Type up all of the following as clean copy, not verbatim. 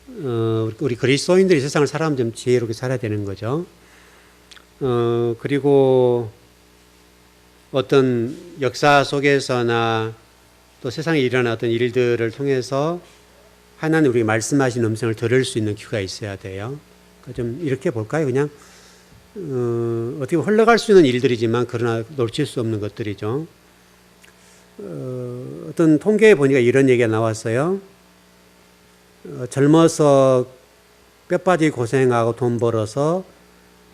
우리 그리스도인들이 세상을 살아가면 좀 지혜롭게 살아야 되는 거죠. 그리고 어떤 역사 속에서나 또 세상에 일어나는 어떤 일들을 통해서 하나님 우리가 말씀하신 음성을 들을 수 있는 귀가 있어야 돼요. 좀 이렇게 볼까요? 그냥 어떻게 흘러갈 수 있는 일들이지만 그러나 놓칠 수 없는 것들이죠. 어떤 통계에 보니까 이런 얘기가 나왔어요. 젊어서 뼈빠지 고생하고 돈 벌어서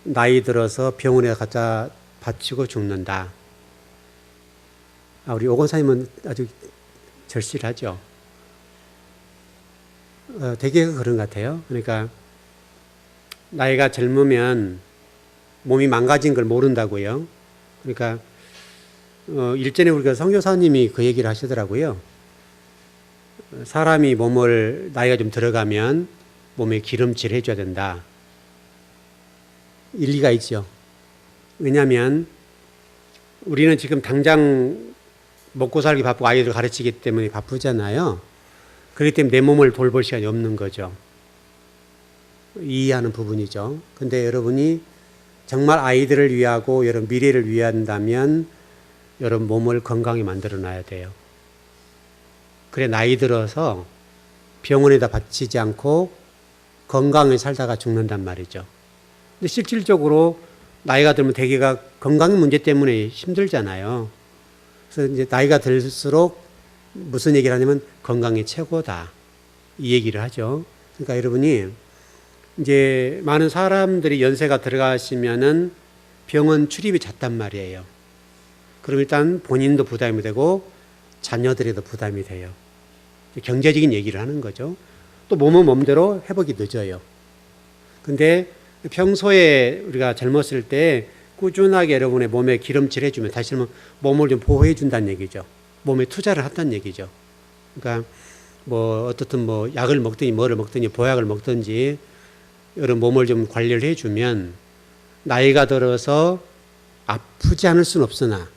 나이 들어서 병원에 갖다 바치고 죽는다. 우리 오 권사님은 아주 절실하죠. 되게 그런 것 같아요. 그러니까 나이가 젊으면 몸이 망가진 걸 모른다고요. 그러니까 일전에 우리가 선교사님이 그 얘기를 하시더라고요. 사람이 몸을 나이가 좀 들어가면 몸에 기름칠 해줘야 된다. 일리가 있죠. 왜냐하면 우리는 지금 당장 먹고 살기 바쁘고 아이들 가르치기 때문에 바쁘잖아요. 그렇기 때문에 내 몸을 돌볼 시간이 없는 거죠. 이해하는 부분이죠. 근데 여러분이 정말 아이들을 위하고 여러분 미래를 위한다면 여러분 몸을 건강히 만들어 놔야 돼요. 그래 나이 들어서 병원에다 바치지 않고 건강히 살다가 죽는단 말이죠. 근데 실질적으로 나이가 들면 대개가 건강 문제 때문에 힘들잖아요. 그래서 이제 나이가 들수록 무슨 얘기를 하냐면 건강이 최고다. 이 얘기를 하죠. 그러니까 여러분이 이제 많은 사람들이 연세가 들어가시면은 병원 출입이 잦단 말이에요. 그럼 일단 본인도 부담이 되고 자녀들에도 부담이 돼요. 경제적인 얘기를 하는 거죠. 또 몸은 몸대로 회복이 늦어요. 근데 평소에 우리가 젊었을 때 꾸준하게 여러분의 몸에 기름칠 해주면 다시 말하면 몸을 좀 보호해 준다는 얘기죠. 몸에 투자를 한다는 얘기죠. 그러니까 뭐 어떻든 뭐 약을 먹든지 뭐를 먹든지 보약을 먹든지 여러분 몸을 좀 관리를 해주면 나이가 들어서 아프지 않을 수는 없으나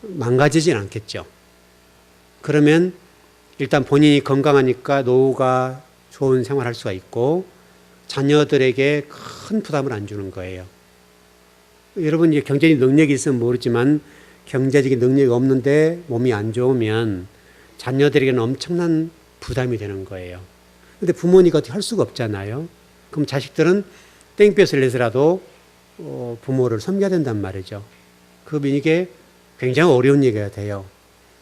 망가지진 않겠죠. 그러면 일단 본인이 건강하니까 노후가 좋은 생활할 수가 있고 자녀들에게 큰 부담을 안 주는 거예요. 여러분 이제 경제적 능력이 있으면 모르지만 경제적인 능력이 없는데 몸이 안 좋으면 자녀들에게는 엄청난 부담이 되는 거예요. 근데 부모니까 어떻게 할 수가 없잖아요. 그럼 자식들은 땡볕을 내서라도 부모를 섬겨야 된단 말이죠. 이게 굉장히 어려운 얘기가 돼요.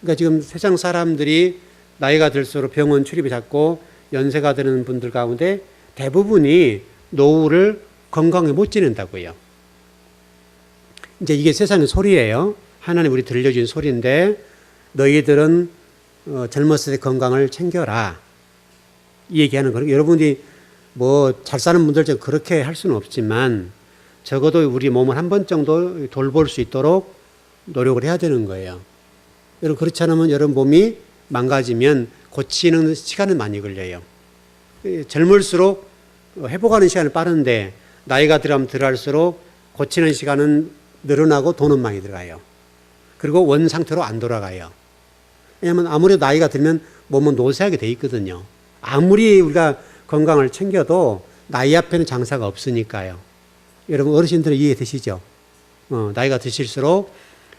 그러니까 지금 세상 사람들이 나이가 들수록 병원 출입이 잦고 연세가 드는 분들 가운데 대부분이 노후를 건강에 못 지낸다고요. 이제 이게 세상의 소리예요. 하나님 우리 들려준 소리인데 너희들은 젊었을 때 건강을 챙겨라. 이 얘기하는 거예요. 여러분이 뭐 잘 사는 분들 그렇게 할 수는 없지만 적어도 우리 몸을 한 번 정도 돌볼 수 있도록 노력을 해야 되는 거예요. 여러분 그렇지 않으면 여러분 몸이 망가지면 고치는 시간은 많이 걸려요. 젊을수록 회복하는 시간은 빠른데 나이가 들어갈수록 고치는 시간은 늘어나고 돈은 많이 들어가요. 그리고 원 상태로 안 돌아가요. 왜냐하면 아무래도 나이가 들면 몸은 노쇠하게 돼 있거든요. 아무리 우리가 건강을 챙겨도 나이 앞에는 장사가 없으니까요. 여러분 어르신들은 이해되시죠? 나이가 드실수록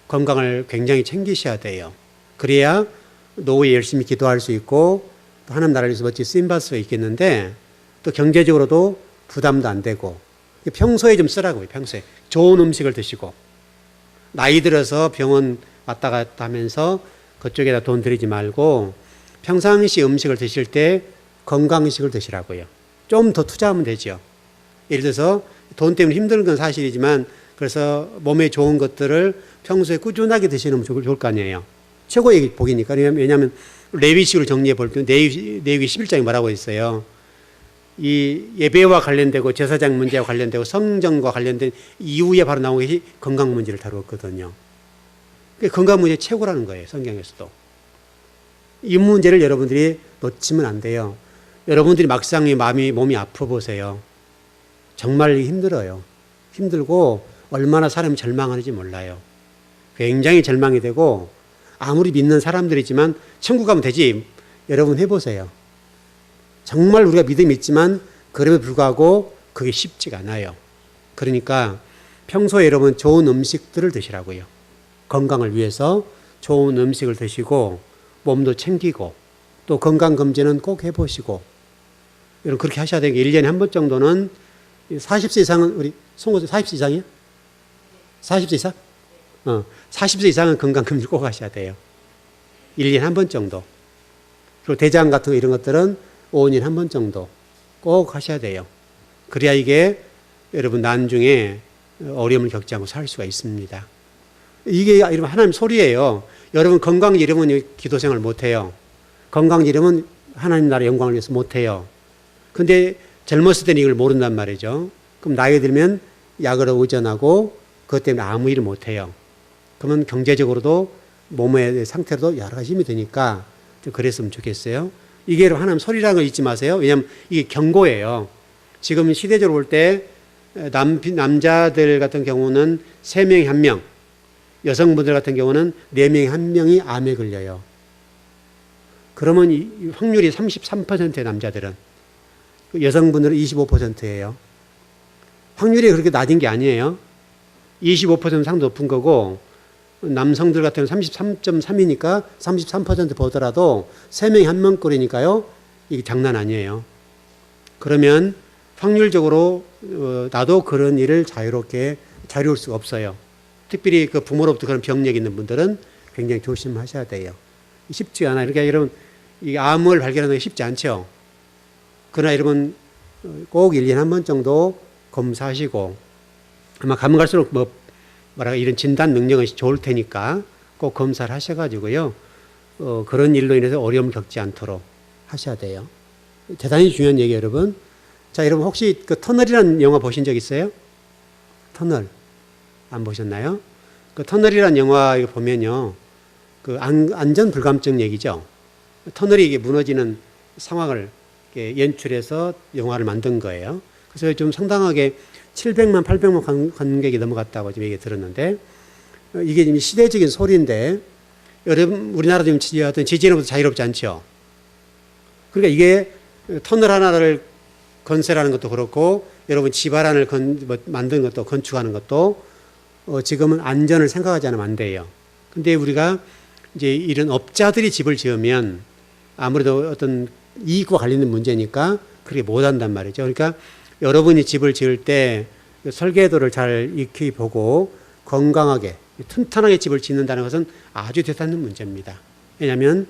건강을 굉장히 챙기셔야 돼요. 그래야 노후에 열심히 기도할 수 있고 또 하나님 나라를 위해서 멋지게 쓰임받을 수가 있겠는데 또 경제적으로도 부담도 안 되고 평소에 좀 쓰라고요. 평소에 좋은 음식을 드시고 나이 들어서 병원 왔다 갔다 하면서 그쪽에다 돈 들이지 말고 평상시 음식을 드실 때 건강식을 드시라고요. 좀 더 투자하면 되죠. 예를 들어서 돈 때문에 힘든 건 사실이지만 그래서 몸에 좋은 것들을 평소에 꾸준하게 드시는 좋을 거 아니에요. 최고의 복이니까. 왜냐하면 레위식으로 정리해 볼 때 레위기 11장에 뭐라고 있어요. 이 예배와 관련되고 제사장 문제와 관련되고 성전과 관련된 이후에 바로 나온 것이 건강 문제를 다루었거든요. 건강 문제 최고라는 거예요. 성경에서도. 이 문제를 여러분들이 놓치면 안 돼요. 여러분들이 막상 몸이 아파 보세요. 정말 힘들어요. 힘들고 얼마나 사람이 절망하는지 몰라요. 굉장히 절망이 되고 아무리 믿는 사람들이지만 천국 가면 되지. 여러분 해보세요. 정말 우리가 믿음이 있지만 그럼에도 불구하고 그게 쉽지가 않아요. 그러니까 평소에 여러분 좋은 음식들을 드시라고요. 건강을 위해서 좋은 음식을 드시고 몸도 챙기고 또 건강검진은 꼭 해보시고 여러분 그렇게 하셔야 되는 게 1년에 한 번 정도는 40세 이상은 우리 송호도 40세 이상이요? 40세 이상? 40세 이상은 건강검진 꼭 하셔야 돼요. 1년에 한 번 정도. 그리고 대장 같은 거 이런 것들은 5년에 한 번 정도 꼭 하셔야 돼요. 그래야 이게 여러분 나중에 어려움을 겪지 않고 살 수가 있습니다. 이게 여러분 하나님 소리예요. 여러분 건강 잃으면 기도 생활 못해요. 건강 잃으면 하나님 나라 영광을 위해서 못해요. 근데 젊었을 때는 이걸 모른단 말이죠. 그럼 나이 들면 약으로 의존하고 그것 때문에 아무 일을 못해요. 그러면 경제적으로도 몸의 상태로도 여러 가지 힘이 되니까 좀 그랬으면 좋겠어요. 이게 하나님 소리라는 거 잊지 마세요. 왜냐하면 이게 경고예요. 지금 시대적으로 볼 때 남자들 같은 경우는 3명에 1명, 여성분들 같은 경우는 4명에 1명이 암에 걸려요. 그러면 이 확률이 33%예요, 남자들은. 여성분들은 25%예요. 확률이 그렇게 낮은 게 아니에요. 25% 상도 높은 거고, 남성들 같은 경우는 33.3이니까 33% 보더라도 3명이 1명꼴이니까요. 이게 장난 아니에요. 그러면 확률적으로 나도 그런 일을 자유로울 수가 없어요. 특별히 그 부모로부터 그런 병력이 있는 분들은 굉장히 조심하셔야 돼요. 쉽지 않아요. 그러니까 여러분, 이 암을 발견하는 게 쉽지 않죠. 그러나 여러분 꼭 1년에 한 번 정도 검사하시고 아마 가면 갈수록 이런 진단 능력은 좋을 테니까 꼭 검사를 하셔가지고요. 그런 일로 인해서 어려움을 겪지 않도록 하셔야 돼요. 대단히 중요한 얘기예요, 여러분. 자, 여러분 혹시 그 터널이라는 영화 보신 적 있어요? 터널. 안 보셨나요? 그 터널이라는 영화 이거 보면요. 그 안전 불감증 얘기죠. 터널이 이게 무너지는 상황을 연출해서 영화를 만든 거예요. 그래서 좀 상당하게 700만, 800만 관객이 넘어갔다고 지금 얘기 들었는데, 이게 지금 시대적인 소리인데, 여러분, 우리나라 지금 어떤 지진으로부터 자유롭지 않죠? 그러니까 이게 터널 하나를 건설하는 것도 그렇고, 여러분 집안을 만드는 것도, 건축하는 것도, 지금은 안전을 생각하지 않으면 안 돼요. 근데 우리가 이제 이런 업자들이 집을 지으면 아무래도 어떤 이익과 관련된 문제니까 그렇게 못 한단 말이죠. 그러니까 여러분이 집을 지을 때 설계도를 잘 익히 보고 건강하게 튼튼하게 집을 짓는다는 것은 아주 대단한 문제입니다. 왜냐하면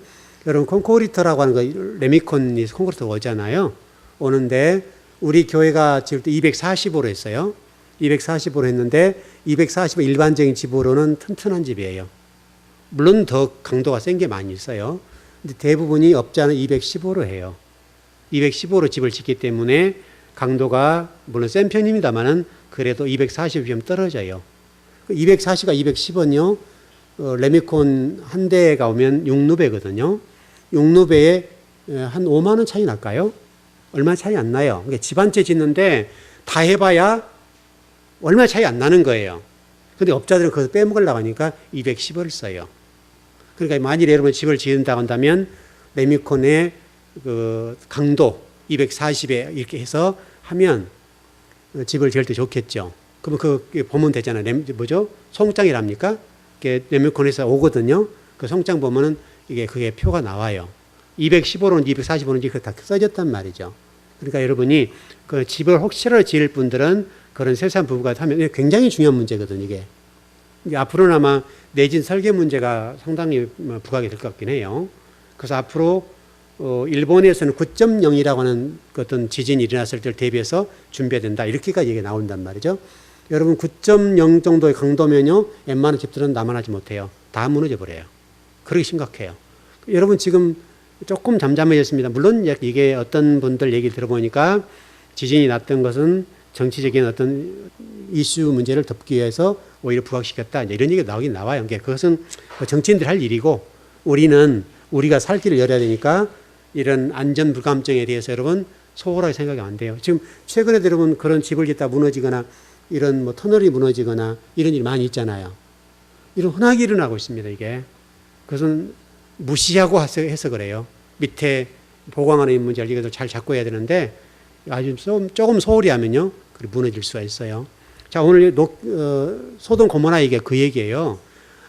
여러분 콘크리트라고 하는 거 레미콘이 콘크리트가 오잖아요. 오는데 우리 교회가 지을 때 245로 했어요. 245로 했는데 245 일반적인 집으로는 튼튼한 집이에요. 물론 더 강도가 센 게 많이 있어요. 근데 대부분이 업자는 215로 해요. 215로 집을 짓기 때문에 강도가 물론 센 편입니다만은 그래도 240이면 떨어져요. 240과 210은요, 레미콘 한 대가 오면 6루베거든요. 6루베에 한 5만 원 차이 날까요? 얼마 차이 안 나요. 그러니까 집 한 채 짓는데 다 해봐야 얼마 차이 안 나는 거예요. 근데 업자들은 그걸 빼먹으려고 하니까 210을 써요. 그러니까 만일에 여러분 집을 지은다고 한다면 레미콘의 그 강도 240에 이렇게 해서 하면 집을 지을 때 좋겠죠. 그러면 그 보면 되잖아요. 뭐죠? 송장이랍니까? 이게 레미콘에서 오거든요. 그 송장 보면은 그게 표가 나와요. 215로는 245로는 다 써졌단 말이죠. 그러니까 여러분이 그 집을 혹시라도 지을 분들은 그런 세상 부부가 하면 굉장히 중요한 문제거든요, 이게. 앞으로는 아마 내진 설계 문제가 상당히 부각이 될 것 같긴 해요. 그래서 앞으로 일본에서는 9.0이라고 하는 어떤 지진이 일어났을 때를 대비해서 준비해야 된다. 이렇게까지 얘기가 나온단 말이죠. 여러분 9.0 정도의 강도면요, 웬만한 집들은 남아나지 못해요. 다 무너져 버려요. 그렇게 심각해요. 여러분 지금 조금 잠잠해졌습니다. 물론 이게 어떤 분들 얘기 들어보니까 지진이 났던 것은 정치적인 어떤 이슈 문제를 덮기 위해서 오히려 부각시켰다. 이런 얘기가 나오긴 나와요. 그것은 정치인들 할 일이고 우리가 살 길을 열어야 되니까 이런 안전 불감증에 대해서 여러분 소홀하게 생각하면 안 돼요. 지금 최근에 여러분 그런 집을 짓다 무너지거나 이런 터널이 무너지거나 이런 일이 많이 있잖아요. 이런 흔하게 일어나고 있습니다. 이게. 그것은 무시하고 해서 그래요. 밑에 보강하는 이 문제를 이것을 잘 잡고 해야 되는데 아주 조금 소홀히 하면요, 무너질 수가 있어요. 자, 오늘 소돔 고모라 얘기가 그 얘기예요.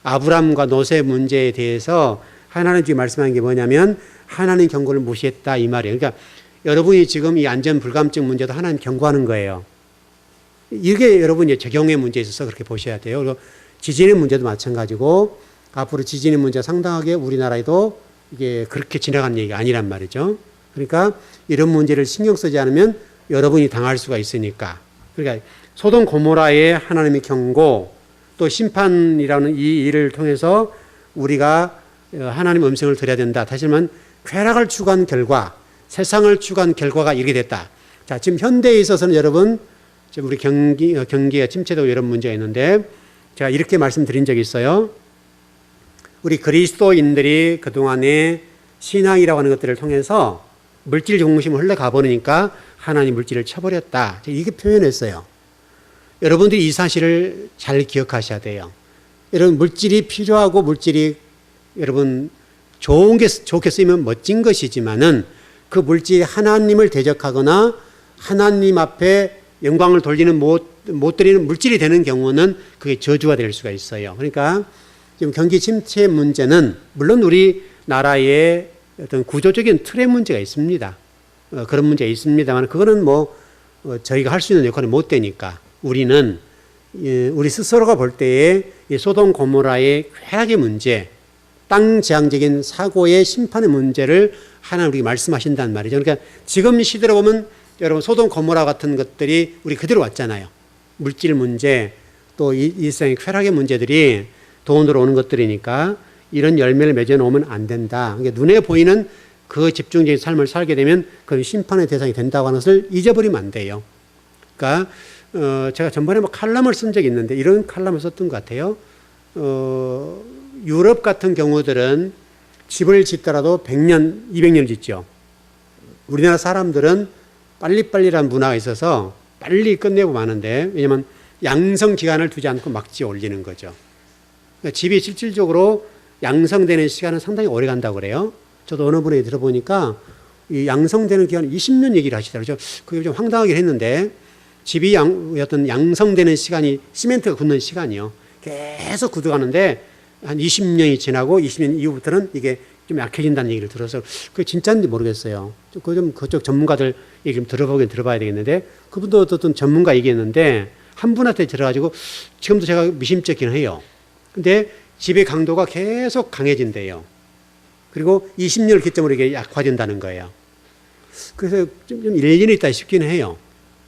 아브람과 롯의 문제에 대해서 하나님 지금 말씀하는 게 뭐냐면 하나님 경고를 무시했다 이 말이에요. 그러니까 여러분이 지금 이 안전 불감증 문제도 하나님 경고하는 거예요. 이게 여러분이 적용의 문제에 있어서 그렇게 보셔야 돼요. 그리고 지진의 문제도 마찬가지고 앞으로 지진의 문제가 상당하게 우리나라에도 이게 그렇게 지나간 얘기가 아니란 말이죠. 그러니까 이런 문제를 신경 쓰지 않으면 여러분이 당할 수가 있으니까. 그러니까 소돔 고모라의 하나님의 경고 또 심판이라는 이 일을 통해서 우리가 하나님 음성을 들어야 된다. 다시 말하면 쾌락을 추구한 결과, 세상을 추구한 결과가 이렇게 됐다. 자, 지금 현대에 있어서는 여러분 지금 우리 경기가 침체되고 이런 문제가 있는데 제가 이렇게 말씀드린 적이 있어요. 우리 그리스도인들이 그동안에 신앙이라고 하는 것들을 통해서 물질 중심으로 흘러가 버리니까 하나님 물질을 쳐버렸다. 이게 표현했어요. 여러분들이 이 사실을 잘 기억하셔야 돼요. 여러분 물질이 필요하고 물질이 여러분 좋게 쓰이면 멋진 것이지만은 그 물질이 하나님을 대적하거나 하나님 앞에 영광을 돌리는 못 드리는 물질이 되는 경우는 그게 저주가 될 수가 있어요. 그러니까 지금 경기 침체 문제는 물론 우리나라의 어떤 구조적인 틀의 문제가 있습니다. 그런 문제가 있습니다만 그거는 저희가 할 수 있는 역할이 못 되니까 우리는 우리 스스로가 볼 때에 이 소돔 고모라의 쾌락의 문제, 땅 재앙적인 사고의 심판의 문제를 하나님 우리에게 말씀하신다는 말이죠. 그러니까 지금 시대로 보면 여러분 소돔 고모라 같은 것들이 우리 그대로 왔잖아요. 물질 문제 또 일상의 쾌락의 문제들이 돈으로 오는 것들이니까 이런 열매를 맺어놓으면 안 된다. 그러니까 눈에 보이는 그 집중적인 삶을 살게 되면 그건 심판의 대상이 된다고 하는 것을 잊어버리면 안 돼요. 그러니까 제가 전번에 칼럼을 쓴 적이 있는데 이런 칼럼을 썼던 것 같아요. 유럽 같은 경우들은 집을 짓더라도 100년, 200년 짓죠. 우리나라 사람들은 빨리빨리란 문화가 있어서 빨리 끝내고 마는데 왜냐하면 양성 기간을 두지 않고 막 지어 올리는 거죠. 그러니까 집이 실질적으로 양성되는 시간은 상당히 오래 간다고 그래요. 저도 어느 분에게 들어보니까 이 양성되는 기간 20년 얘기를 하시더라고요. 그게 좀 황당하긴 했는데 집이 어떤 양성되는 시간이 시멘트가 굳는 시간이요. 계속 굳어가는데 한 20년이 지나고 20년 이후부터는 이게 좀 약해진다는 얘기를 들어서 그게 진짜인지 모르겠어요. 그쪽 전문가들 얘기 좀 들어봐야 되겠는데 그분도 어떤 전문가 얘기했는데 한 분한테 들어가지고 지금도 제가 미심쩍긴 해요. 근데 집의 강도가 계속 강해진대요. 그리고 20년을 기점으로 이게 약화된다는 거예요. 그래서 좀 일리는 있다 싶기는 해요.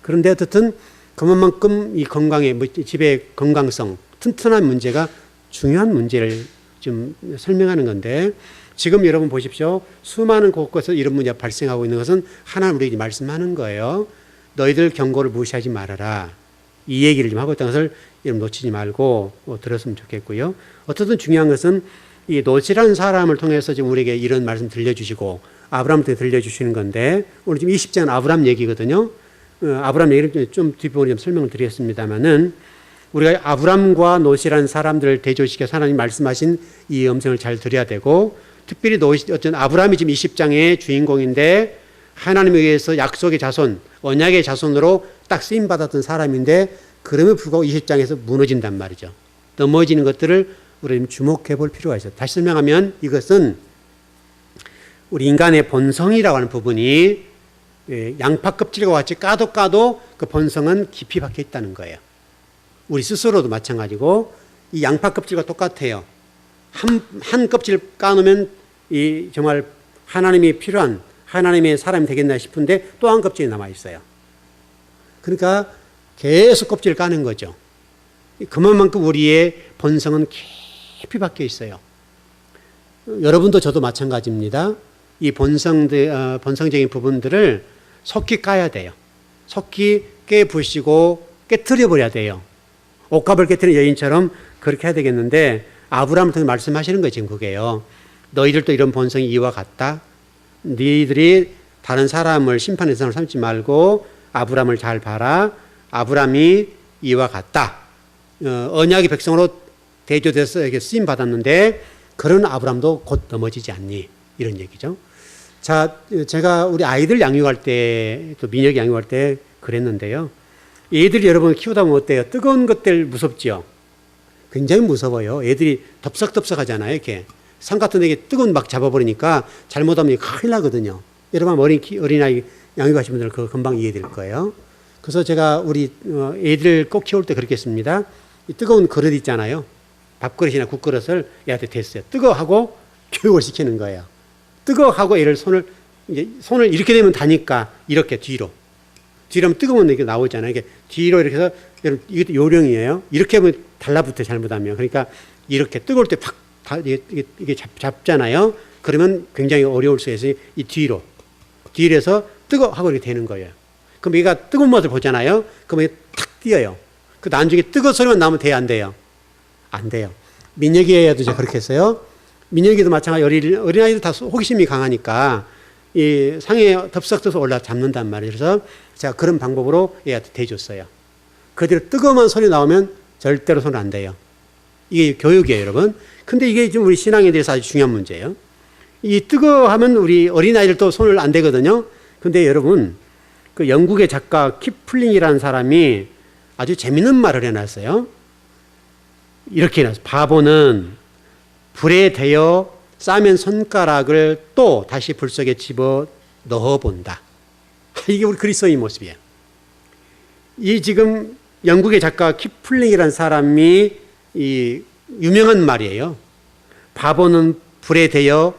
그런데 어쨌든 그만큼 이 건강에 집의 건강성, 튼튼한 문제가 중요한 문제를 좀 설명하는 건데 지금 여러분 보십시오. 수많은 곳곳에서 이런 문제가 발생하고 있는 것은 하나님 우리에게 말씀하는 거예요. 너희들 경고를 무시하지 말아라. 이 얘기를 좀 하고 있다는 것을 여러분 놓치지 말고 들었으면 좋겠고요. 어쨌든 중요한 것은 이 롯이라는 사람을 통해서 지금 우리에게 이런 말씀 들려주시고 아브람한테 들려주시는 건데 오늘 지금 20장은 아브람 얘기거든요. 아브람 얘기를 좀 뒷부분에 좀 설명을 드리겠습니다만은 우리가 아브람과 롯이라는 사람들을 대조시켜서 하나님 말씀하신 이 음성을 잘 들어야 되고 특별히 어떤 아브람이 지금 20장의 주인공인데 하나님에 의해서 약속의 자손, 언약의 자손으로 딱 쓰임받았던 사람인데 그럼에도 불구하고 20장에서 무너진단 말이죠. 넘어지는 것들을 우리 주목해 볼 필요가 있어요. 다시 설명하면 이것은 우리 인간의 본성이라고 하는 부분이 양파 껍질과 같이 까도 그 본성은 깊이 박혀 있다는 거예요. 우리 스스로도 마찬가지고 이 양파 껍질과 똑같아요. 한 껍질 까놓으면 이 정말 하나님이 필요한 하나님의 사람이 되겠나 싶은데 또 한 껍질이 남아 있어요. 그러니까 계속 껍질을 까는 거죠. 그만큼 우리의 본성은 깊이 박혀 있어요. 여러분도 저도 마찬가지입니다. 이 본성적인 부분들을 속히 까야 돼요. 속히 깨부시고 깨트려 버려야 돼요. 옷값을 깨트리는 여인처럼 그렇게 해야 되겠는데 아브라함을 통해 말씀하시는 거예요. 지금 그게요. 너희들도 이런 본성이 이와 같다. 너희들이 다른 사람을 심판의 대상을 삼지 말고 아브라함을 잘 봐라. 아브라함이 이와 같다. 언약의 백성으로 대조돼서 이렇게 쓰임 받았는데 그런 아브라함도 곧 넘어지지 않니? 이런 얘기죠. 자, 제가 우리 아이들 양육할 때, 또 민혁이 양육할 때 그랬는데요. 애들이 여러분 키우다 보면 어때요? 뜨거운 것들 무섭죠? 굉장히 무서워요. 애들이 덥석덥석 하잖아요. 이렇게. 산 같은 데 뜨거운 막 잡아버리니까 잘못하면 큰일 나거든요. 여러분 어린아이 양육하신 분들 그거 금방 이해될 거예요. 그래서 제가 우리 애들 꼭 키울 때 그렇게 했습니다. 이 뜨거운 그릇 있잖아요. 밥그릇이나 국그릇을 얘한테 댔어요. 뜨거워하고 교육을 시키는 거예요. 뜨거워하고 얘를 손을 이렇게 되면 다니까 이렇게 뒤로 하면 뜨거운 이렇게 나오잖아요. 이게 뒤로 이렇게 해서 여러분 이것도 요령이에요. 이렇게 하면 달라붙어 잘못하면. 그러니까 이렇게 뜨거울 때 팍 이게 잡잖아요. 그러면 굉장히 어려울 수 있어요. 이 뒤로 해서 뜨거워하고 이렇게 되는 거예요. 그럼 얘가 뜨거운 맛을 보잖아요. 그러면 탁 뛰어요. 그 나중에 뜨거운 소리만 나오면 돼요, 안 돼요? 안 돼요. 민혁이에도 제가 그렇게 했어요. 민혁이도 마찬가지. 어린아이들 다 호기심이 강하니까 이 상에 덥석덥석 올라 잡는단 말이에요. 그래서 제가 그런 방법으로 얘한테 대줬어요. 그대로 뜨거운 소리 나오면 절대로 손 안 대요. 이게 교육이에요, 여러분. 근데 이게 지금 우리 신앙에 대해서 아주 중요한 문제예요. 이 뜨거워하면 우리 어린아이들도 손을 안 대거든요. 근데 여러분, 그 영국의 작가 키플링이라는 사람이 아주 재밌는 말을 해놨어요. 이렇게 해놨어요. 바보는 불에 대어 싸맨 손가락을 또 다시 불 속에 집어 넣어본다. 이게 우리 그리스도의 모습이에요. 이 지금 영국의 작가 키플링이라는 사람이 이 유명한 말이에요. 바보는 불에 대어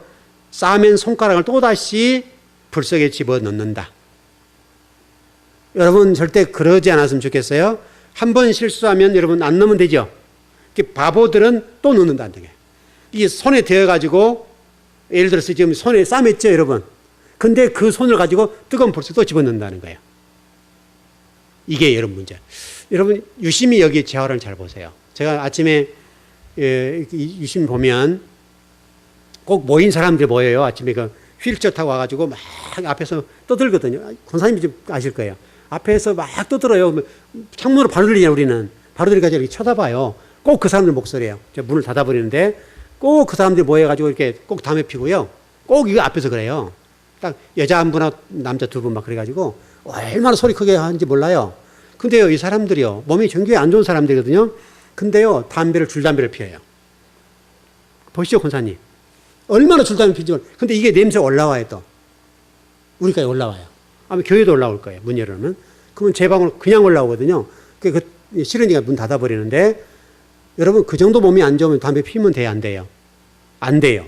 싸맨 손가락을 또다시 불 속에 집어 넣는다. 여러분 절대 그러지 않았으면 좋겠어요. 한 번 실수하면 여러분 안 넣으면 되죠. 바보들은 또 넣는다는 거예요. 이게 손에 대어가지고 예를 들어서 지금 손에 싸맸죠, 여러분. 근데 그 손을 가지고 뜨거운 불 속에 또 집어넣는다는 거예요. 이게 여러분 문제. 여러분 유심히 여기 재활을 잘 보세요. 제가 아침에 유심히 보면 꼭 모인 사람들이 모여요. 아침에 그 휠체어 타고 와가지고 막 앞에서 떠들거든요. 권사님이 좀 아실 거예요. 앞에서 막 떠들어요. 창문으로 바로 들리냐 우리는. 바로 들려가지고 이렇게 쳐다봐요. 꼭 그 사람들 목소리예요. 제가 문을 닫아버리는데 꼭 그 사람들이 모여가지고 이렇게 꼭 담배 피고요. 꼭 이거 앞에서 그래요. 딱 여자 한 분하고 남자 두 분 막 그래가지고 얼마나 소리 크게 하는지 몰라요. 근데요, 이 사람들이요, 몸이 굉장히 안 좋은 사람들이거든요. 근데요, 줄담배를 피워요. 보시죠, 권사님. 얼마나 줄담배 피지. 근데 이게 냄새가 올라와요, 또. 우리까지 올라와요. 아마 교회도 올라올 거예요, 문 열으면. 그러면 제 방으로 그냥 올라오거든요. 싫으니까 문 닫아버리는데, 여러분, 그 정도 몸이 안 좋으면 담배 피우면 돼요, 안 돼요? 안 돼요.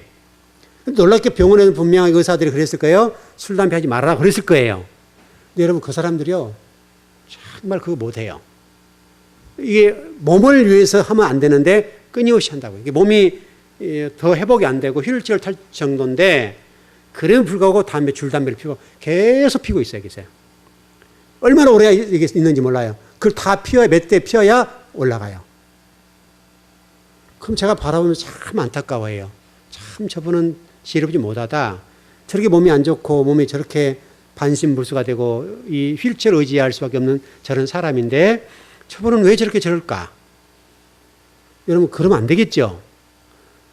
놀랍게 병원에는 분명히 의사들이 그랬을 거예요. 술, 담배 하지 말아라 그랬을 거예요. 근데 여러분, 그 사람들이요, 정말 그거 못해요. 이게 몸을 위해서 하면 안 되는데 끊임없이 한다고요. 이게 몸이 더 회복이 안 되고 휠체어를 탈 정도인데, 그래도 불구하고 줄담배를 피우고 계속 피고 있어요. 계세요. 얼마나 오래 이게 있는지 몰라요. 그걸 다 피워야, 몇 대 피워야 올라가요. 그럼 제가 바라보면서 참 안타까워해요. 참 저분은 지혜롭지 못하다. 저렇게 몸이 안 좋고 몸이 저렇게 반신불수가 되고 이 휠체어를 의지할 수밖에 없는 저런 사람인데 저분은 왜 저럴까? 여러분, 그러면 안 되겠죠.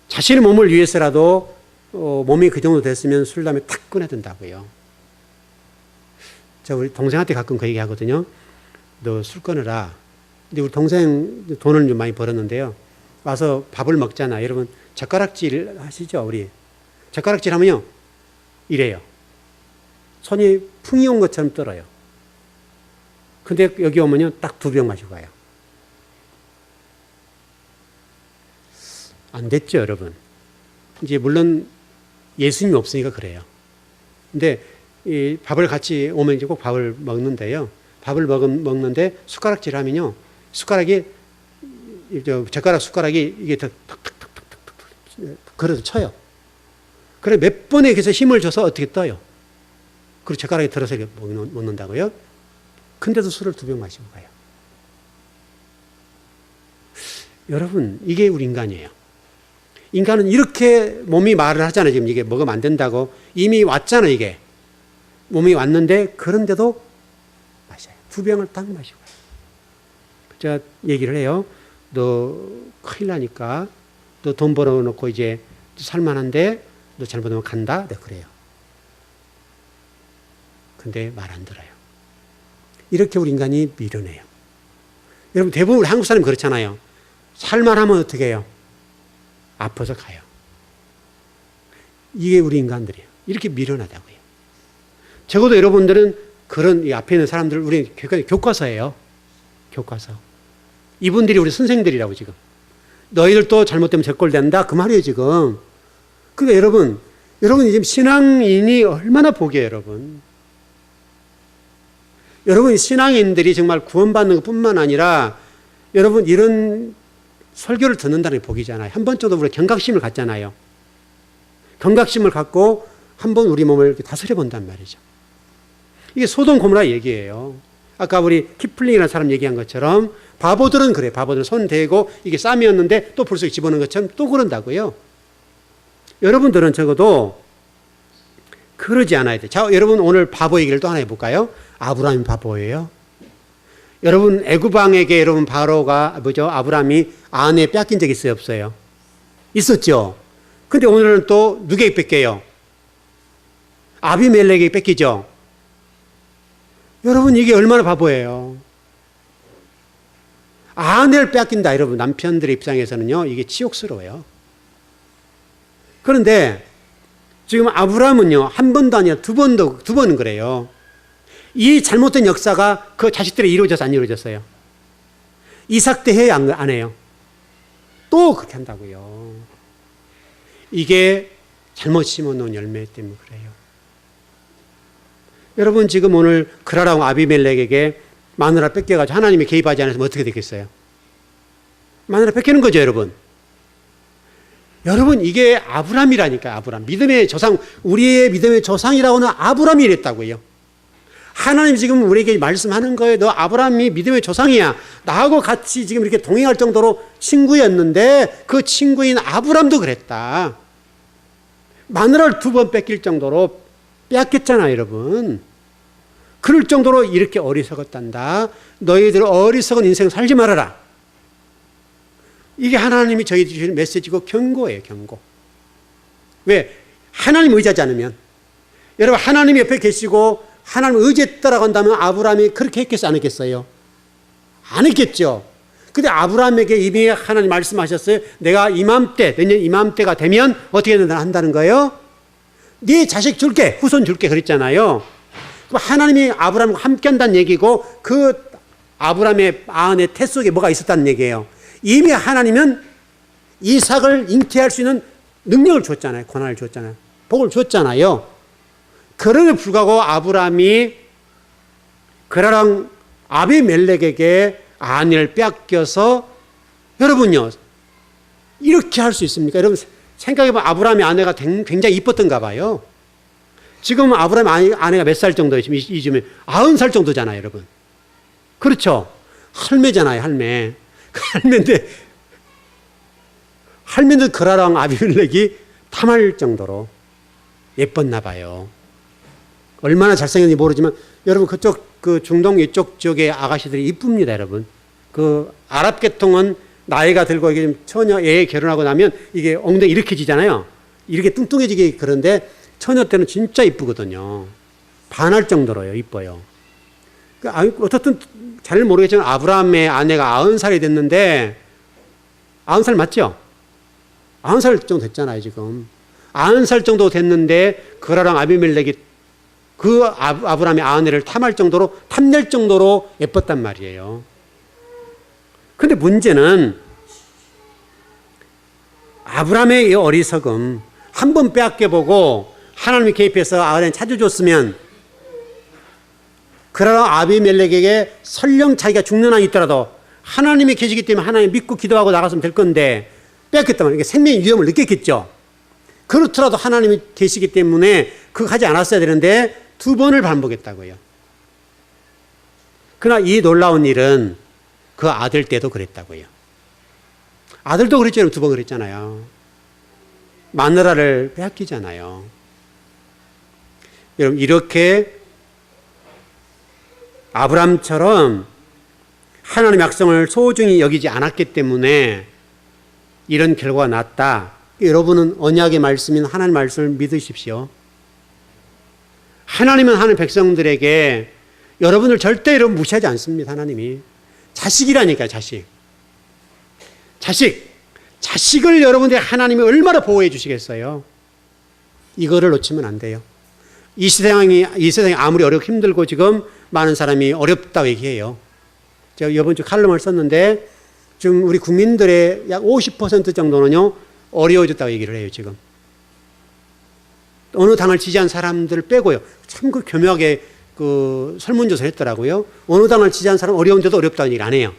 자신의 몸을 위해서라도 몸이 그 정도 됐으면 술, 담배 탁 끊어야 된다고요. 저 우리 동생한테 가끔 그 얘기 하거든요. 너 술 끊어라. 근데 우리 동생 돈을 좀 많이 벌었는데요. 와서 밥을 먹잖아. 여러분, 젓가락질 하시죠, 우리. 젓가락질 하면요, 이래요. 손이 풍이 온 것처럼 떨어요. 근데 여기 오면요, 딱 2병 마시고 가요. 안 됐죠, 여러분. 이제 물론 예수님이 없으니까 그래요. 근데 이 밥을 같이 오면 이제 꼭 밥을 먹는데요. 밥을 먹는데 숟가락질 하면요, 숟가락이 이게 탁탁탁탁탁탁 그래도 쳐요. 그래 몇 번에 그래서 힘을 줘서 어떻게 떠요. 그리고 젓가락에 들어서 이렇게 먹는다고요. 근데도 술을 2병 마시고 가요. 여러분, 이게 우리 인간이에요. 인간은 이렇게 몸이 말을 하잖아요. 지금 이게 먹으면 안 된다고. 이미 왔잖아요, 이게. 몸이 왔는데, 그런데도 마셔요. 2병을 딱 마시고 가요. 제가 얘기를 해요. 너 큰일 나니까, 너 돈 벌어놓고 이제 살만한데, 너 잘못하면 간다? 네, 그래요. 근데 말 안 들어요. 이렇게 우리 인간이 미련해요. 여러분 대부분 우리 한국 사람이 그렇잖아요. 살만하면 어떻게 해요? 아파서 가요. 이게 우리 인간들이에요. 이렇게 미련하다고요. 적어도 여러분들은 그런 이 앞에 있는 사람들 우리 교과서예요. 교과서. 이분들이 우리 선생들이라고 지금. 너희들 또 잘못되면 제 꼴 된다 그 말이에요 지금. 그러니까 여러분 지금 신앙인이 얼마나 복이에요 여러분. 여러분 신앙인들이 정말 구원받는 것뿐만 아니라 여러분 이런 설교를 듣는다는 게 복이잖아요. 한 번 정도 우리 경각심을 갖잖아요. 경각심을 갖고 한번 우리 몸을 이렇게 다스려 본단 말이죠. 이게 소돔 고모라 얘기예요. 아까 우리 키플링이라는 사람 얘기한 것처럼 바보들은 그래. 바보들은 손 대고 이게 쌈이었는데 또 불쑥 집어넣은 것처럼 또 그런다고요. 여러분들은 적어도 그러지 않아야 돼요. 자, 여러분 오늘 바보 얘기를 또 하나 해볼까요? 아브라함이 바보예요. 여러분 애굽왕에게 여러분 바로가 아브라함이 아내 뺏긴 적 있어요? 없어요? 있었죠. 근데 오늘은 또 누구에게 뺏겨요? 아비멜렉에게 뺏기죠. 여러분 이게 얼마나 바보예요. 아내를 뺏긴다 여러분. 남편들의 입장에서는요 이게 치욕스러워요. 그런데 지금 아브라함은요 한 번도 아니라 두 번은 그래요. 이 잘못된 역사가 그 자식들이 이루어져서 안 이루어졌어요? 이삭 때 해요 안 해요? 또 그렇게 한다고요. 이게 잘못 심어놓은 열매 때문에 그래요. 여러분 지금 오늘 그라랑 아비멜렉에게 마누라 뺏겨가지고 하나님이 개입하지 않았으면 어떻게 됐겠어요? 마누라 뺏기는 거죠 여러분. 여러분 이게 아브람이라니까요. 아브람 믿음의 조상, 우리의 믿음의 조상이라고는 아브람이 이랬다고요. 하나님 지금 우리에게 말씀하는 거예요. 너 아브람이 믿음의 조상이야. 나하고 같이 지금 이렇게 동행할 정도로 친구였는데 그 친구인 아브람도 그랬다. 마누라를 2번 뺏길 정도로 빼앗겼잖아요 여러분. 그럴 정도로 이렇게 어리석었단다. 너희들 어리석은 인생 살지 말아라. 이게 하나님이 저희들이 주시는 메시지고 경고예요. 경고. 왜? 하나님 의지하지 않으면. 여러분 하나님 옆에 계시고 하나님 의지했다라고 한다면 아브라함이 그렇게 했겠어요? 안 했겠어요? 안 했겠죠. 근데 아브라함에게 이미 하나님 말씀하셨어요. 내가 이맘때, 내년 이맘때가 되면 어떻게 한다는 거예요? 네 자식 줄게, 후손 줄게 그랬잖아요. 그럼 하나님이 아브라함과 함께 한다는 얘기고 그 아브라함의 아내 태 속에 뭐가 있었다는 얘기예요. 이미 하나님은 이삭을 잉태할 수 있는 능력을 줬잖아요. 권한을 줬잖아요. 복을 줬잖아요. 그럼에도 불구하고 아브라함이 그라랑 아비멜렉에게 아내를 뺏겨서 여러분요 이렇게 할 수 있습니까? 여러분 생각해보면 아브라함의 아내가 굉장히 이뻤던가 봐요. 지금 아브라함의 아내가 몇 살 정도예요? 지금 이쯤에 90살 정도잖아요 여러분. 그렇죠? 할매잖아요 할매. 할매인데 그라랑 아비멜렉이 탐할 정도로 예뻤나 봐요. 얼마나 잘생겼는지 모르지만 여러분 그쪽 그 중동 이쪽 지역의 아가씨들이 이쁩니다 여러분. 그 아랍 계통은 나이가 들고 이게 처녀 애 결혼하고 나면 이게 엉덩이 이렇게 지잖아요. 이렇게 뚱뚱해지게 그런데 처녀 때는 진짜 이쁘거든요. 반할 정도로요. 이뻐요. 어떻든 잘 모르겠지만 아브라함의 아내가 90살이 됐는데 90살 맞죠? 90살 정도 됐잖아요 지금. 90살 정도 됐는데 그라랑 아비멜렉이 그 아브라함의 아내를 탐낼 정도로 예뻤단 말이에요. 근데 문제는 아브라함의 이 어리석음 한 번 빼앗겨보고 하나님이 개입해서 아브라함이 찾아줬으면 그러나 아비멜렉에게 설령 자기가 죽는 한이 있더라도 하나님이 계시기 때문에 하나님 믿고 기도하고 나갔으면 될 건데 뺏겼단 말이에요. 생명의 위험을 느꼈겠죠. 그렇더라도 하나님이 계시기 때문에 그거 하지 않았어야 되는데 2번을 반복했다고요. 그러나 이 놀라운 일은 그 아들 때도 그랬다고요. 아들도 그랬잖아요. 2번 그랬잖아요. 마누라를 빼앗기잖아요. 여러분 이렇게 아브람처럼 하나님의 약속을 소중히 여기지 않았기 때문에 이런 결과가 났다. 여러분은 언약의 말씀인 하나님의 말씀을 믿으십시오. 하나님은 하는 백성들에게 여러분을 절대 여러분 무시하지 않습니다. 하나님이. 자식이라니까요. 자식을 여러분들이 하나님이 얼마나 보호해 주시겠어요. 이거를 놓치면 안 돼요. 이 세상이 아무리 어렵고 힘들고 지금 많은 사람이 어렵다고 얘기해요. 제가 이번 주 칼럼을 썼는데 지금 우리 국민들의 약 50% 정도는요 어려워졌다고 얘기를 해요. 지금 어느 당을 지지한 사람들 빼고요. 참 그 교묘하게 그 설문조사를 했더라고요. 어느 당을 지지한 사람 어려운데도 어렵다는 얘기를 안 해요.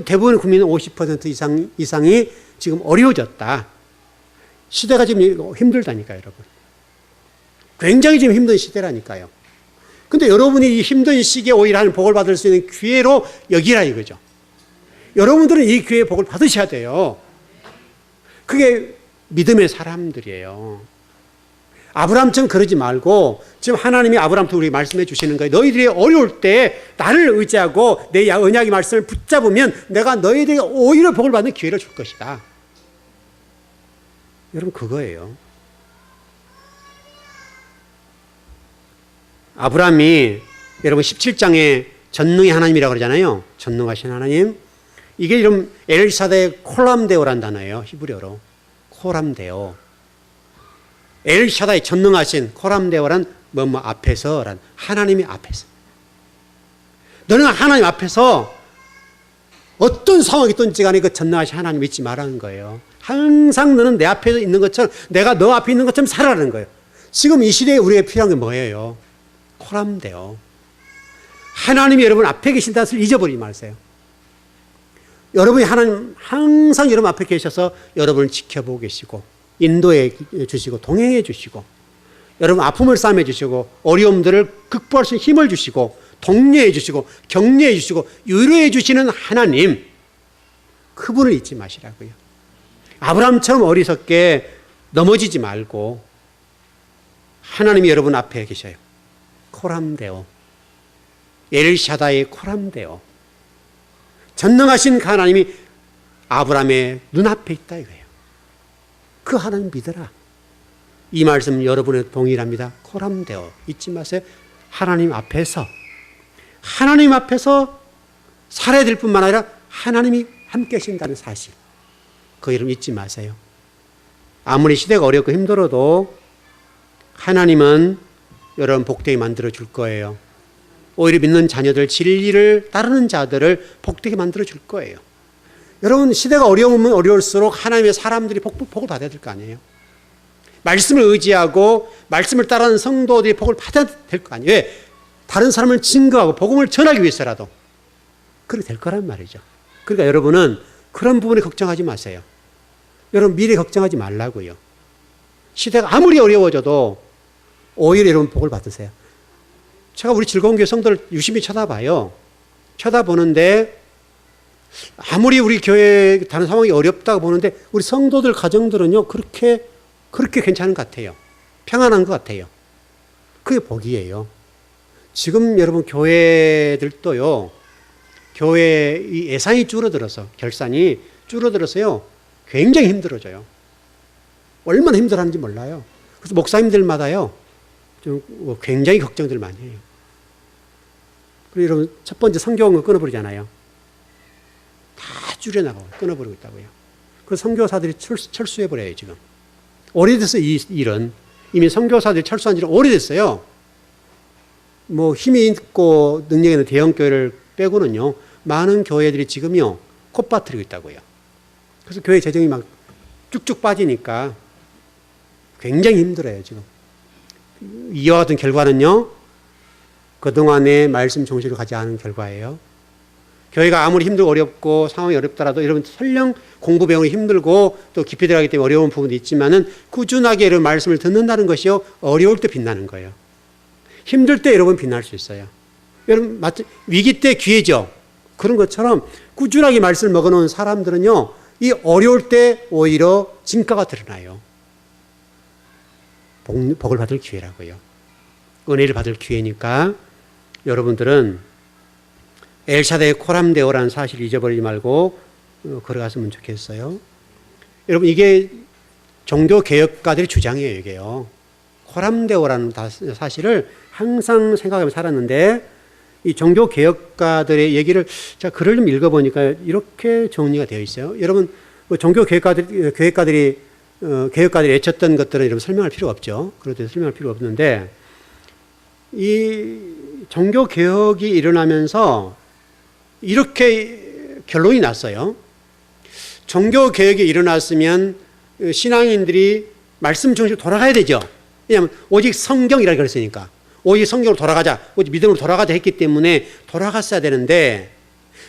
대부분 국민은 50% 이상이 지금 어려워졌다. 시대가 지금 힘들다니까요, 여러분. 굉장히 지금 힘든 시대라니까요. 근데 여러분이 이 힘든 시기에 오히려 하는 복을 받을 수 있는 기회로 여기라 이거죠. 여러분들은 이 기회의 복을 받으셔야 돼요. 그게 믿음의 사람들이에요. 아브라함처럼 그러지 말고 지금 하나님이 아브라함한테 우리 말씀해 주시는 거예요. 너희들이 어려울 때 나를 의지하고 내 언약의 말씀을 붙잡으면 내가 너희들에게 오히려 복을 받는 기회를 줄 것이다. 여러분 그거예요. 아브라함이 여러분 17장에 전능의 하나님이라고 그러잖아요. 전능하신 하나님. 이게 이름 엘샤다의 콜람데오라는 단어예요. 히브리어로. 콜람데오. 엘샤다의 전능하신 콜람데오란 뭐뭐 앞에서란 하나님이 앞에서. 너는 하나님 앞에서 어떤 상황이 있든지 간에 그 전능하신 하나님 믿지 말라는 거예요. 항상 너는 내 앞에 있는 것처럼 내가 너 앞에 있는 것처럼 살아라는 거예요. 지금 이 시대에 우리에게 필요한 게 뭐예요? 콜람데오. 하나님이 여러분 앞에 계신다는 것을 잊어버리지 마세요. 여러분이 하나님 항상 여러분 앞에 계셔서 여러분을 지켜보고 계시고 인도해 주시고 동행해 주시고 여러분 아픔을 싸매 주시고 어려움들을 극복할 수 있는 힘을 주시고 독려해 주시고 격려해 주시고 위로해 주시는 하나님, 그분을 잊지 마시라고요. 아브라함처럼 어리석게 넘어지지 말고 하나님이 여러분 앞에 계셔요. 콜람데오. 엘샤다의 콜람데오. 전능하신 하나님이 아브라함의 눈앞에 있다 이거예요. 그 하나님 믿어라. 이 말씀 여러분의 동일합니다. 콜람데오. 잊지 마세요. 하나님 앞에서 살아야 될 뿐만 아니라 하나님이 함께 하신다는 사실. 그 이름 잊지 마세요. 아무리 시대가 어렵고 힘들어도 하나님은 여러분 복되게 만들어 줄 거예요. 오히려 믿는 자녀들, 진리를 따르는 자들을 복되게 만들어 줄 거예요. 여러분 시대가 어려우면 어려울수록 하나님의 사람들이 복을 받아야 될 거 아니에요. 말씀을 의지하고 말씀을 따르는 성도들이 복을 받아야 될 거 아니에요. 왜? 다른 사람을 증거하고 복음을 전하기 위해서라도 그렇게 될 거란 말이죠. 그러니까 여러분은 그런 부분에 걱정하지 마세요. 여러분 미래 걱정하지 말라고요. 시대가 아무리 어려워져도 오히려 여러분 복을 받으세요. 제가 우리 즐거운 교회 성도를 유심히 쳐다봐요. 쳐다보는데 아무리 우리 교회 다른 상황이 어렵다고 보는데 우리 성도들 가정들은요 그렇게 괜찮은 것 같아요. 평안한 것 같아요. 그게 복이에요. 지금 여러분 교회들도요, 교회 이 예산이 줄어들어서 결산이 줄어들어서요 굉장히 힘들어져요. 얼마나 힘들어하는지 몰라요. 그래서 목사님들마다요 좀 굉장히 걱정들 많이 해요. 그리고 여러분 첫 번째 선교원금 끊어버리잖아요. 다 줄여나가고 끊어버리고 있다고요. 그래서 선교사들이 철수해버려요 지금. 오래됐어요. 이 일은 이미 선교사들이 철수한 지는 오래됐어요. 뭐 힘이 있고 능력이 있는 대형 교회를 빼고는요 많은 교회들이 지금요 콧바트리고 있다고요. 그래서 교회 재정이 막 쭉쭉 빠지니까 굉장히 힘들어요 지금. 이와 같은 결과는요 그동안의 말씀 정신을 가지 않은 결과예요. 교회가 아무리 힘들고 어렵고 상황이 어렵더라도 여러분 설령 공부 배우기 힘들고 또 깊이 들어가기 때문에 어려운 부분도 있지만은 꾸준하게 이런 말씀을 듣는다는 것이요 어려울 때 빛나는 거예요. 힘들 때 여러분 빛날 수 있어요. 여러분 위기 때 기회죠. 그런 것처럼 꾸준하게 말씀을 먹어놓은 사람들은요 이 어려울 때 오히려 진가가 드러나요. 복을 받을 기회라고요. 은혜를 받을 기회니까 여러분들은 엘샤다의 콜람데오라는 사실을 잊어버리지 말고 걸어갔으면 좋겠어요. 여러분 이게 종교개혁가들의 주장이에요. 이게요. 코람데오라는 사실을 항상 생각하며 살았는데 이 종교 개혁가들의 얘기를 제가 글을 좀 읽어보니까 이렇게 정리가 되어 있어요. 여러분 뭐 종교 개혁가들이 외쳤던 것들은 여러분 설명할 필요가 없죠. 그렇게 설명할 필요가 없는데 이 종교 개혁이 일어나면서 이렇게 결론이 났어요. 종교 개혁이 일어났으면 신앙인들이 말씀 중심으로 돌아가야 되죠. 왜냐하면 오직 성경이라 그랬으니까. 오직 성경으로 돌아가자, 오직 믿음으로 돌아가자 했기 때문에 돌아갔어야 되는데,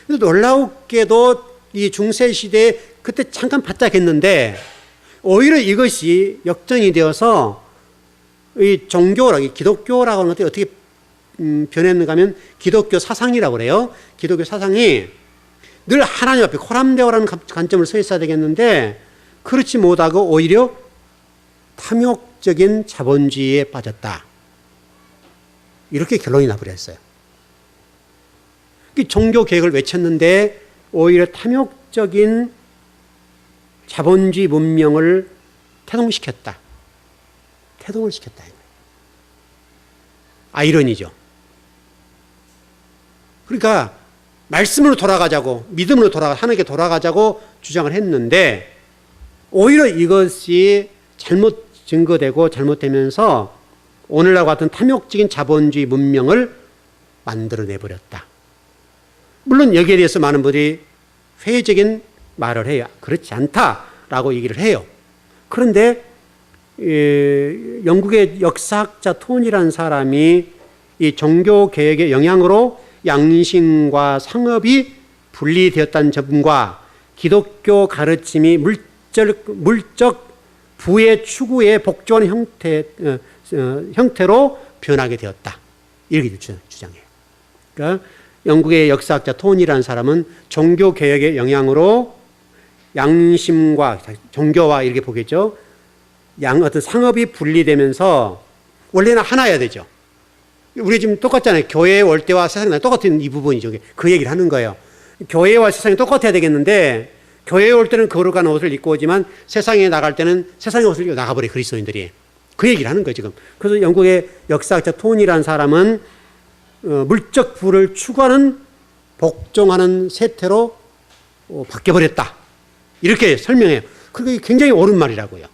놀라웠게도 이 중세시대에 그때 잠깐 바짝했는데 오히려 이것이 역전이 되어서 이 종교라고, 기독교라고 하는 것들이 어떻게 변했는가 하면 기독교 사상이라고 그래요. 기독교 사상이 늘 하나님 앞에 코람데오라는 관점을 서 있어야 되겠는데 그렇지 못하고 오히려 탐욕적인 자본주의에 빠졌다. 이렇게 결론이 나버렸어요. 종교 개혁을 외쳤는데 오히려 탐욕적인 자본주의 문명을 태동시켰다. 태동을 시켰다. 아이러니죠. 그러니까 말씀으로 돌아가자고, 믿음으로 하나님께 돌아가자고 주장을 했는데 오히려 이것이 잘못 증거되고 잘못되면서 오늘날과 같은 탐욕적인 자본주의 문명을 만들어내버렸다. 물론 여기에 대해서 많은 분들이 회의적인 말을 해요. 그렇지 않다라고 얘기를 해요. 그런데 영국의 역사학자 톤이라는 사람이 이 종교개혁의 영향으로 양심과 상업이 분리되었다는 점과 기독교 가르침이 물적 부의 추구에 복종하는 형태로 변하게 되었다. 이렇게 주장해요. 그러니까 영국의 역사학자 톤이라는 사람은 종교개혁의 영향으로 양심과 종교와 이렇게 보겠죠. 어떤 상업이 분리되면서 원래는 하나여야 되죠. 우리 지금 똑같잖아요. 교회에 올 때와 세상에 똑같은 이 부분이죠. 그 얘기를 하는 거예요. 교회와 세상이 똑같아야 되겠는데 교회에 올 때는 거룩한 옷을 입고 오지만 세상에 나갈 때는 세상의 옷을 입고 나가버려요. 그리스도인들이. 그 얘기를 하는 거예요. 지금. 그래서 영국의 역사학자 톤이라는 사람은 물적 부를 추구하는 복종하는 세태로 바뀌어버렸다. 이렇게 설명해요. 그게 굉장히 옳은 말이라고요.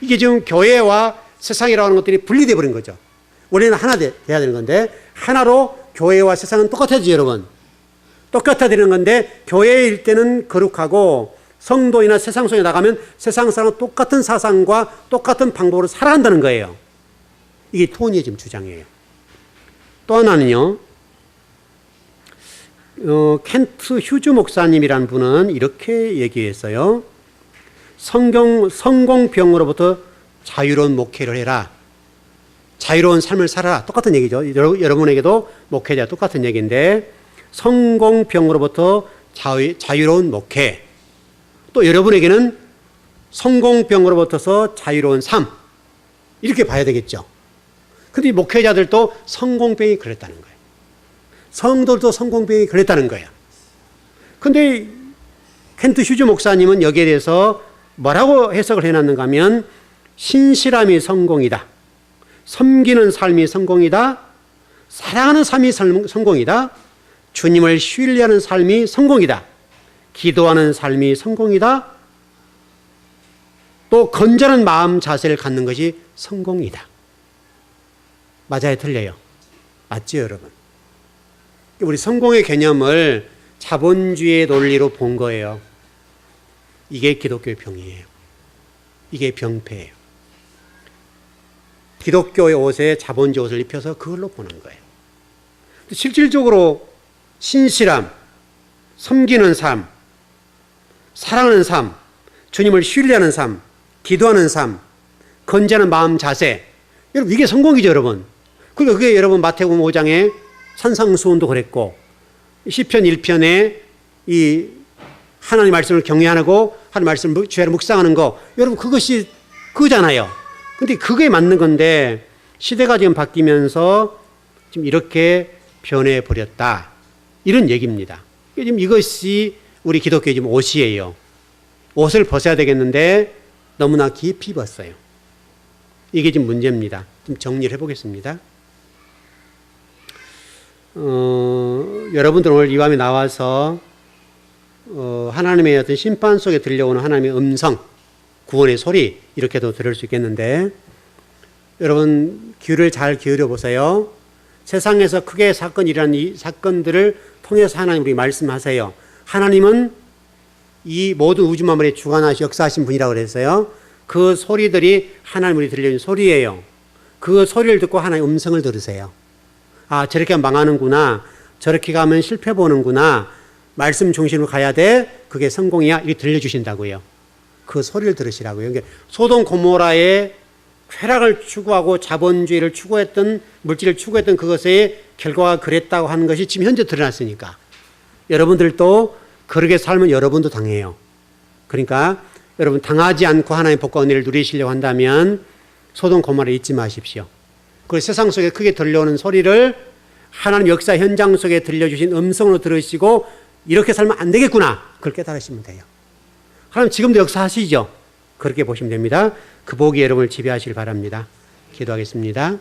이게 지금 교회와 세상이라고 하는 것들이 분리되어 버린 거죠. 원래는 하나 돼야 되는 건데 하나로 교회와 세상은 똑같아지죠, 여러분. 똑같아 되는 건데 교회일 때는 거룩하고 성도이나 세상 속에 나가면 세상 사람은 똑같은 사상과 똑같은 방법으로 살아간다는 거예요. 이게 톤이의 지금 주장이에요. 또 하나는요, 켄트 휴즈 목사님이라는 분은 이렇게 얘기했어요. 성공병으로부터 자유로운 목회를 해라. 자유로운 삶을 살아라. 똑같은 얘기죠. 여러분에게도 목회자 똑같은 얘기인데 성공병으로부터 자유로운 목회. 또 여러분에게는 성공병으로부터서 자유로운 삶. 이렇게 봐야 되겠죠. 근데 목회자들도 성공병이 걸렸다는 거예요. 성도들도 성공병이 걸렸다는 거예요. 근데 켄트 휴즈 목사님은 여기에 대해서 뭐라고 해석을 해놨는가 하면 신실함이 성공이다. 섬기는 삶이 성공이다. 사랑하는 삶이 성공이다. 주님을 신뢰하는 삶이 성공이다. 기도하는 삶이 성공이다. 또 건전한 마음 자세를 갖는 것이 성공이다. 맞아요, 틀려요? 맞죠, 여러분? 우리 성공의 개념을 자본주의의 논리로 본 거예요. 이게 기독교의 병이에요. 이게 병폐예요. 기독교의 옷에 자본주의 옷을 입혀서 그걸로 보는 거예요. 실질적으로 신실함, 섬기는 삶, 사랑하는 삶, 주님을 신뢰하는 삶, 기도하는 삶, 건전한 마음 자세. 여러분, 이게 성공이죠, 여러분. 그러니까 그게 여러분 마태복음 5장에 산상수훈도 그랬고, 시편 1편에 이 하나님 말씀을 경외하고 하나님 말씀을 죄로 묵상하는 거, 여러분 그것이 그거잖아요. 근데 그게 맞는 건데 시대가 지금 바뀌면서 지금 이렇게 변해버렸다. 이런 얘기입니다. 지금 이것이 우리 기독교의 지금 옷이에요. 옷을 벗어야 되겠는데 너무나 깊이 입었어요. 이게 지금 문제입니다. 좀 정리를 해보겠습니다. 여러분들 오늘 이 밤에 나와서 하나님의 어떤 심판 속에 들려오는 하나님의 음성, 구원의 소리 이렇게도 들을 수 있겠는데, 여러분 귀를 잘 기울여 보세요. 세상에서 크게 사건이 일어난 이 사건들을 통해서 하나님 우리 말씀하세요. 하나님은 이 모든 우주 만물에 주관하시 역사하신 분이라고 그랬어요. 그 소리들이 하나님 우리 들려주는 소리예요. 그 소리를 듣고 하나님의 음성을 들으세요. 아, 저렇게 망하는구나. 저렇게 가면 실패 보는구나. 말씀 중심으로 가야 돼. 그게 성공이야. 이게 들려주신다고요. 그 소리를 들으시라고요. 그러니까 소돔 고모라의 쾌락을 추구하고 자본주의를 추구했던, 물질을 추구했던 그것의 결과가 그랬다고 하는 것이 지금 현재 드러났으니까 여러분들도 그렇게 살면 여러분도 당해요. 그러니까 여러분 당하지 않고 하나님의 복과 은혜를 누리시려고 한다면 소돔 고모라 잊지 마십시오. 그 세상 속에 크게 들려오는 소리를 하나님 역사 현장 속에 들려주신 음성으로 들으시고 이렇게 살면 안 되겠구나. 그걸 깨달으시면 돼요. 하나님 지금도 역사하시죠. 그렇게 보시면 됩니다. 그 복이 여러분을 지배하시길 바랍니다. 기도하겠습니다.